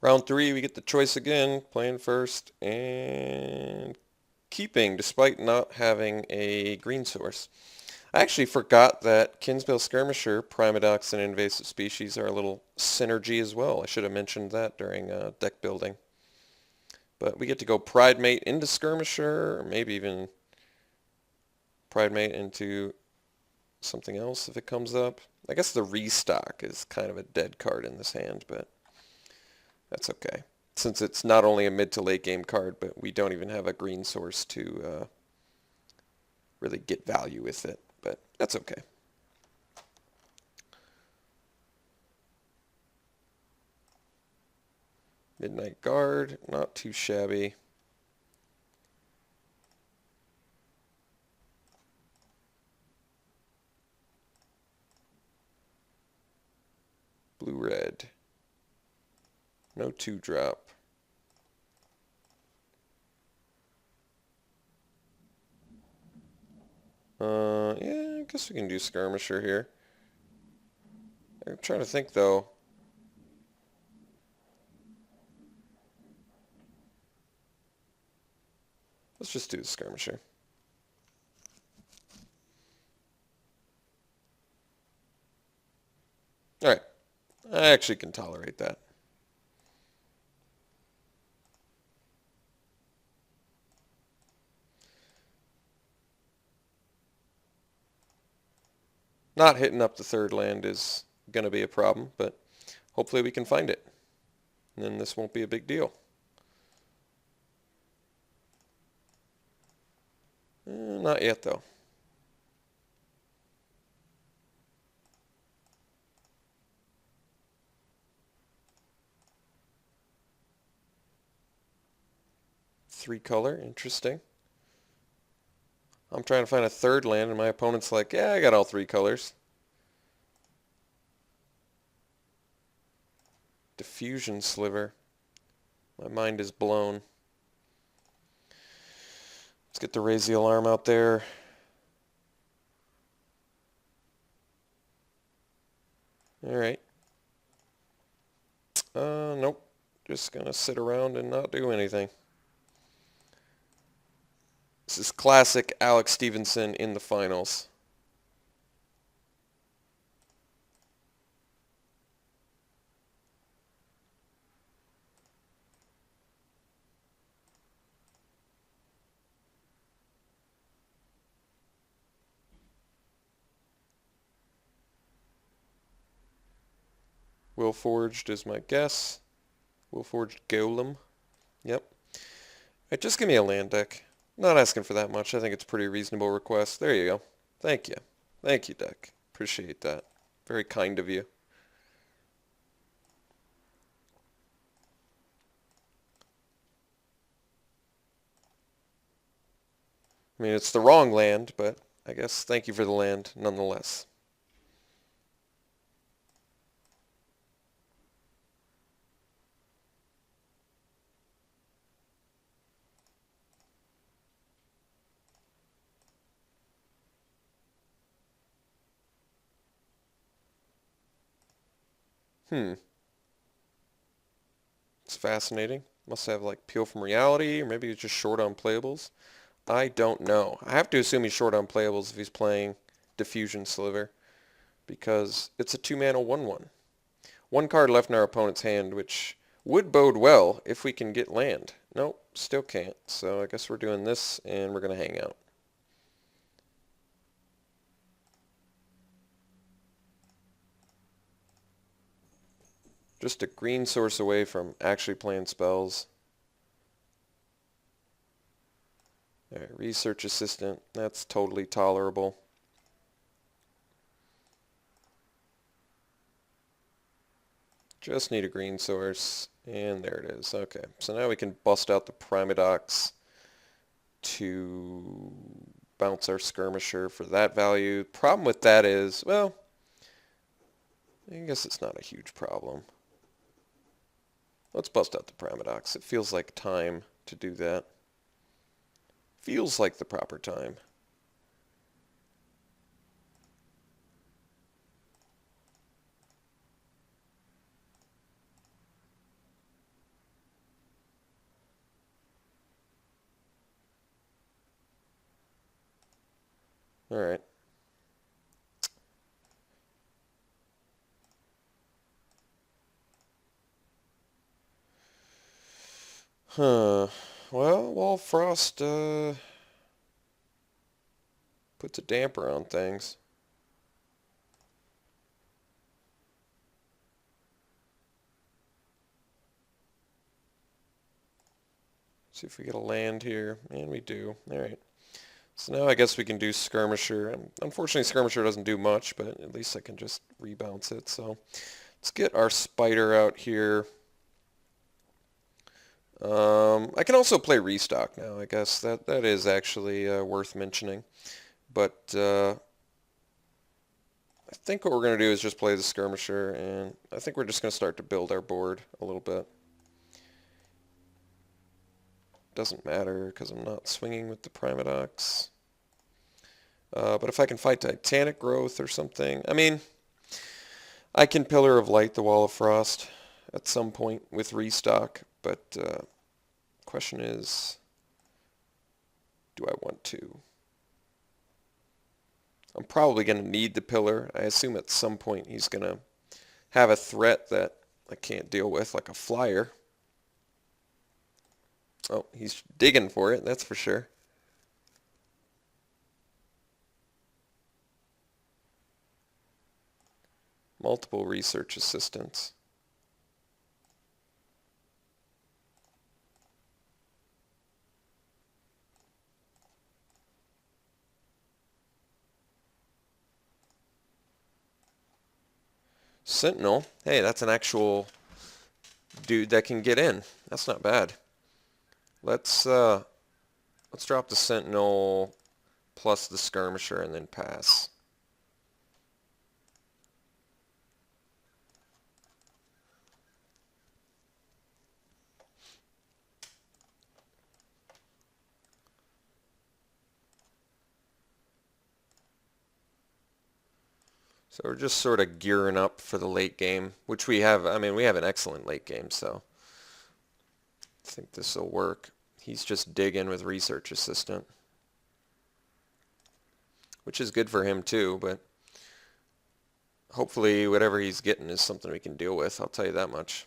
Round 3, we get the choice again, playing first and keeping despite not having a green source. I actually forgot that Kinsbale Skirmisher, Primidox, and Invasive Species are a little synergy as well. I should have mentioned that during deck building. But we get to go Pridemate into Skirmisher, or maybe even Pridemate into something else if it comes up. I guess the Restock is kind of a dead card in this hand, but that's okay. Since it's not only a mid to late game card, but we don't even have a green source to really get value with it. But that's okay. Midnight Guard, not too shabby. Blue-red. No 2-drop. Yeah, I guess we can do Skirmisher here. I'm trying to think, though. Let's just do the Skirmisher. Alright. I actually can tolerate that. Not hitting up the third land is going to be a problem, but hopefully we can find it. And then this won't be a big deal. Not yet, though. Three color, interesting. I'm trying to find a third land, and my opponent's like, yeah, I got all three colors. Diffusion Sliver. My mind is blown. Let's get the Raise the Alarm out there. Alright. Nope. Just gonna sit around and not do anything. This is classic Alex Stephenson in the finals. Willforged is my guess. Willforged Golem. Yep. Right, just give me a land deck. Not asking for that much. I think it's a pretty reasonable request. There you go. Thank you. Thank you, deck. Appreciate that. Very kind of you. I mean, it's the wrong land, but I guess thank you for the land nonetheless. It's fascinating. Must have like Peel from Reality, or maybe he's just short on playables. I don't know. I have to assume he's short on playables if he's playing Diffusion Sliver, because it's a 2-mana 1/1. One card left in our opponent's hand, which would bode well if we can get land. Nope, still can't. So I guess we're doing this, and we're going to hang out. Just a green source away from actually playing spells. Alright, Research Assistant. That's totally tolerable. Just need a green source. And there it is. Okay, so now we can bust out the Primidox to bounce our Skirmisher for that value. Problem with that is, well, I guess it's not a huge problem. Let's bust out the Primidox. It feels like time to do that. Feels like the proper time. Alright. Huh. Well, Wall of Frost puts a damper on things. See if we get a land here. And we do. Alright. So now I guess we can do Skirmisher. Unfortunately, Skirmisher doesn't do much, but at least I can just rebounce it. So let's get our Spider out here. I can also play Restock now, I guess. That is actually worth mentioning. But I think what we're going to do is just play the Skirmisher, and I think we're just going to start to build our board a little bit. Doesn't matter because I'm not swinging with the Primodox. But if I can fight Titanic Growth or something, I mean, I can Pillar of Light the Wall of Frost at some point with Restock, but question is, do I want to? I'm probably going to need the Pillar. I assume at some point he's going to have a threat that I can't deal with, like a flyer. Oh, he's digging for it, that's for sure. Multiple research assistants. Sentinel. Hey, that's an actual dude that can get in. That's not bad. Let's drop the Sentinel plus the Skirmisher and then pass. So we're just sort of gearing up for the late game, which we have. I mean, we have an excellent late game, so I think this will work. He's just digging with Research Assistant, which is good for him too, but hopefully whatever he's getting is something we can deal with. I'll tell you that much.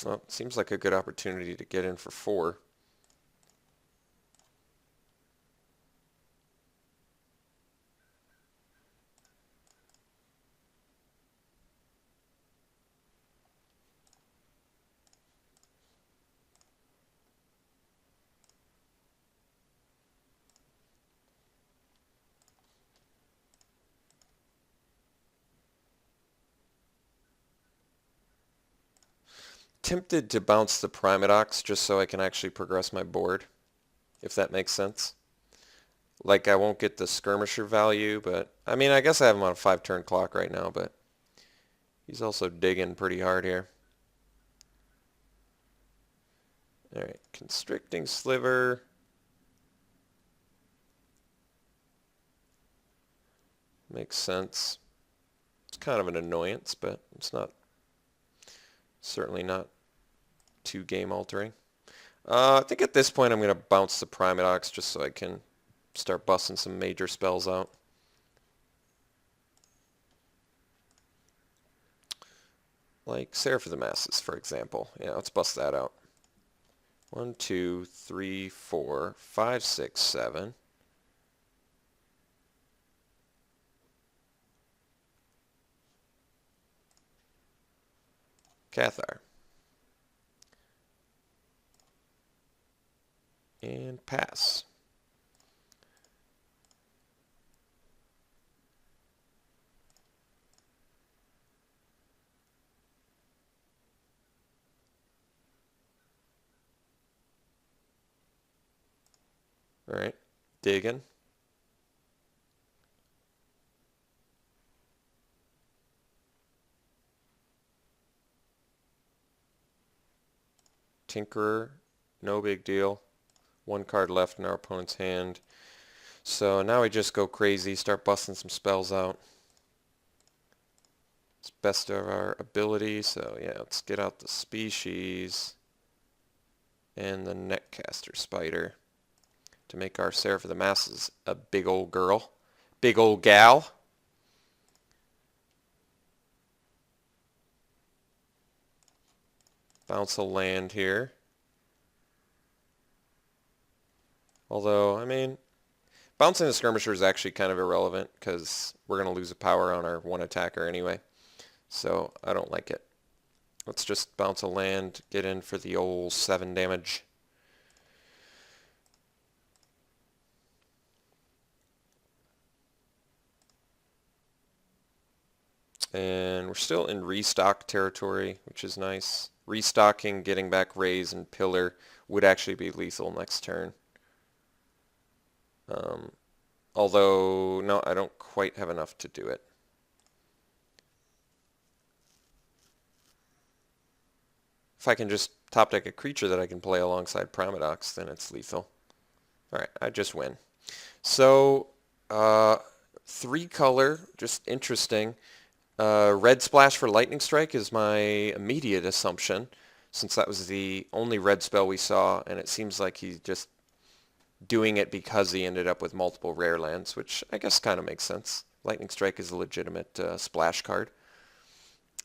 Well, seems like a good opportunity to get in for 4. Tempted to bounce the Primodox just so I can actually progress my board, if that makes sense. Like, I won't get the Skirmisher value, but I mean, I guess I have him on a 5-turn clock right now, but he's also digging pretty hard here. Alright, Constricting Sliver. Makes sense. It's kind of an annoyance, but it's not, certainly not too game altering. I think at this point I'm going to bounce the Primodox just so I can start busting some major spells out. Like Seraph of the Masses, for example. Yeah, let's bust that out. 1, 2, 3, 4, 5, 6, 7. Cathar. And pass. Alright, digging. Tinkerer, no big deal. 1 card left in our opponent's hand. So now we just go crazy, start busting some spells out. It's best of our ability, so yeah, let's get out the species and the Netcaster Spider to make our Seraph of the Masses a big old girl. Big old gal. Bounce a land here. Although, I mean, bouncing the skirmisher is actually kind of irrelevant because we're going to lose a power on our one attacker anyway. So I don't like it. Let's just bounce a land, get in for the old 7 damage. And we're still in restock territory, which is nice. Restocking, getting back Raise and Pillar would actually be lethal next turn. Although, no, I don't quite have enough to do it. If I can just top deck a creature that I can play alongside Primodox, then it's lethal. Alright, I just win. So, 3 color, just interesting. Red Splash for Lightning Strike is my immediate assumption, since that was the only red spell we saw, and it seems like he's just doing it because he ended up with multiple rare lands, which I guess kind of makes sense. Lightning Strike is a legitimate splash card.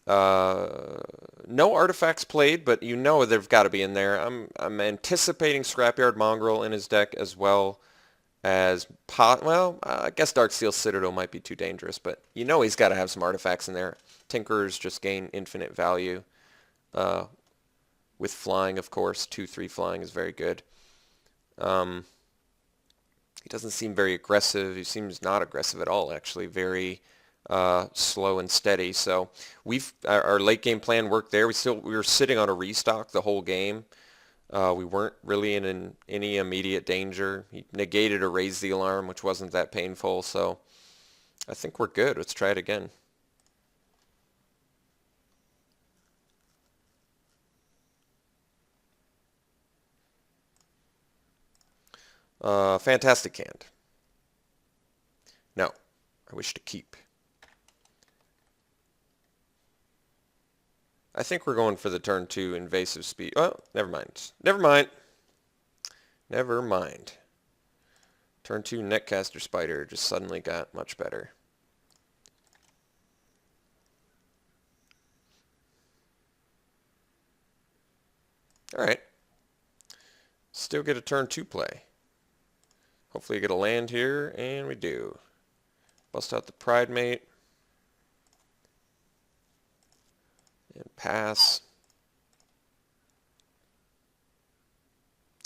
No artifacts played, but you know they've got to be in there. I'm anticipating Scrapyard Mongrel in his deck as well as I guess Darksteel Citadel might be too dangerous, but you know he's got to have some artifacts in there. Tinkerers just gain infinite value. With flying, of course, 2/3 flying is very good. He doesn't seem very aggressive. He seems not aggressive at all, actually. Very slow and steady. So our late game plan worked there. We were sitting on a restock the whole game. We weren't really in any immediate danger. He negated a Raise the Alarm, which wasn't that painful. So I think we're good. Let's try it again. Fantastic hand. No, I wish to keep. I think we're going for the turn 2 invasive speed. Oh, never mind. Never mind. Never mind. Turn 2 Netcaster Spider just suddenly got much better. Alright. Still get a turn 2 play. Hopefully get a land here, and we do. Bust out the Pride Mate. And pass.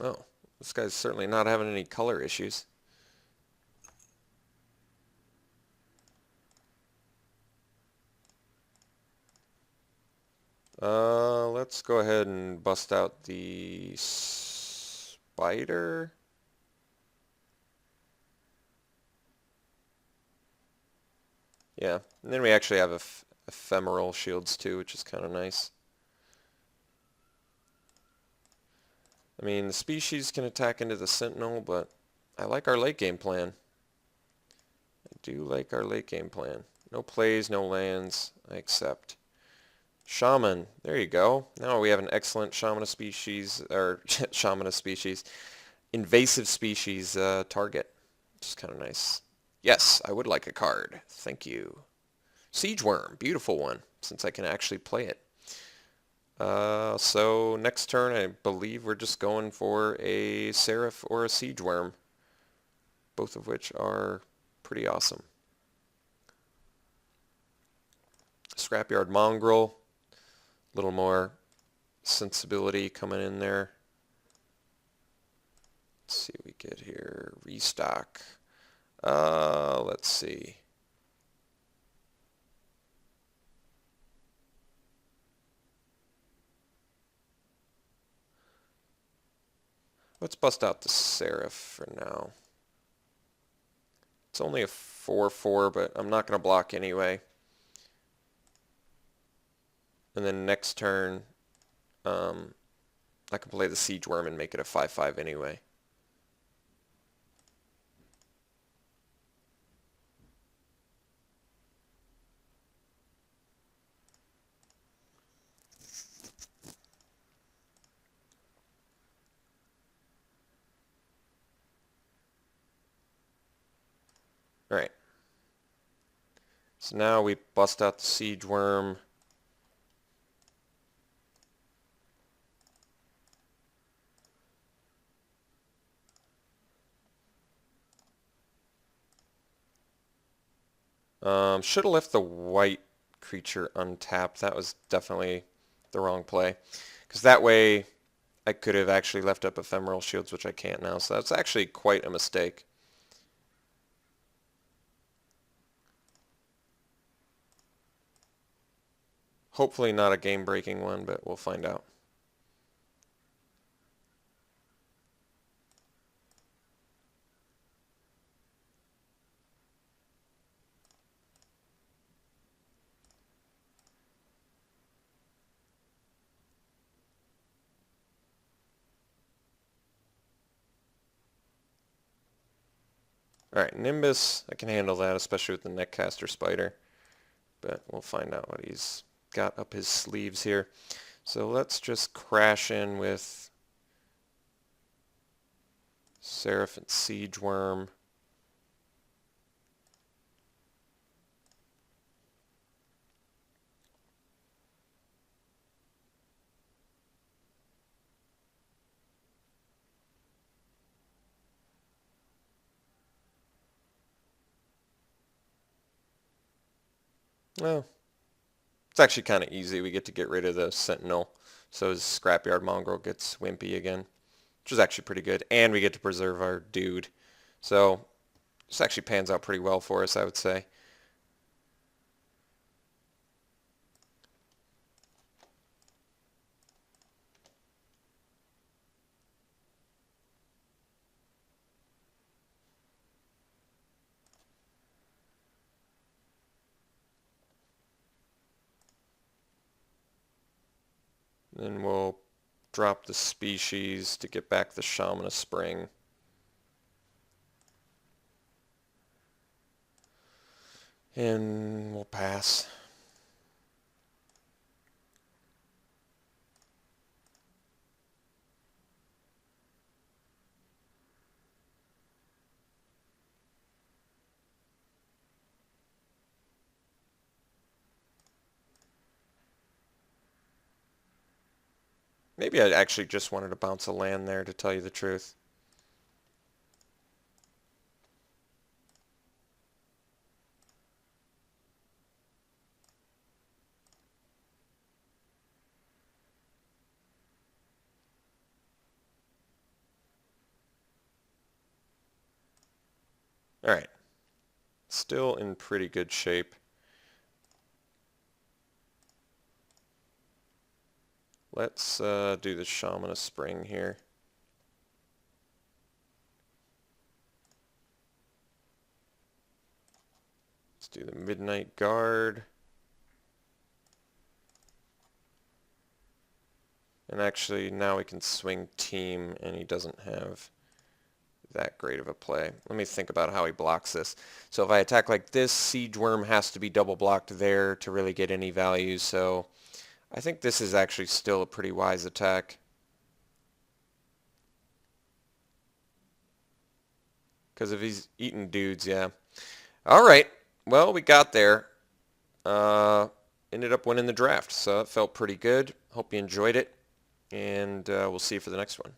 Oh, this guy's certainly not having any color issues. Let's go ahead and bust out the Spider. Yeah, and then we actually have ephemeral shields too, which is kind of nice. I mean, the species can attack into the Sentinel, but I like our late game plan. I do like our late game plan. No plays, no lands. I accept. Shaman. There you go. Now we have an excellent Shaman of Species, or Shaman of Species, invasive species target. Which is kind of nice. Yes, I would like a card. Thank you. Siege Worm. Beautiful one, since I can actually play it. So next turn, I believe we're just going for a Seraph or a Siege Worm, both of which are pretty awesome. Scrapyard Mongrel, a little more sensibility coming in there. Let's see what we get here. Restock. Let's see. Let's bust out the Seraph for now. It's only a 4/4, but I'm not going to block anyway. And then next turn, I can play the Siege Worm and make it a 5/5 anyway. So now we bust out the Siege Worm. Should have left the white creature untapped. That was definitely the wrong play. Because that way I could have actually left up ephemeral shields, which I can't now. So that's actually quite a mistake. Hopefully not a game-breaking one, but we'll find out. Alright, Nimbus, I can handle that, especially with the Netcaster Spider. But we'll find out what he's got up his sleeves here. So let's just crash in with Seraph and Siege Worm. Well, it's actually kind of easy. We get to get rid of the Sentinel, so his Scrapyard Mongrel gets wimpy again, which is actually pretty good. And we get to preserve our dude. So this actually pans out pretty well for us, I would say. Then we'll drop the species to get back the Shaman of Spring. And we'll pass. Maybe I actually just wanted to bounce a land there, to tell you the truth. Alright. Still in pretty good shape. Let's do the Shaman of Spring here. Let's do the Midnight Guard. And actually now we can swing team, and he doesn't have that great of a play. Let me think about how he blocks this. So if I attack like this, Siege Worm has to be double blocked there to really get any value. So I think this is actually still a pretty wise attack. Because if he's eating dudes, yeah. All right. Well, we got there. Ended up winning the draft, so it felt pretty good. Hope you enjoyed it, and we'll see you for the next one.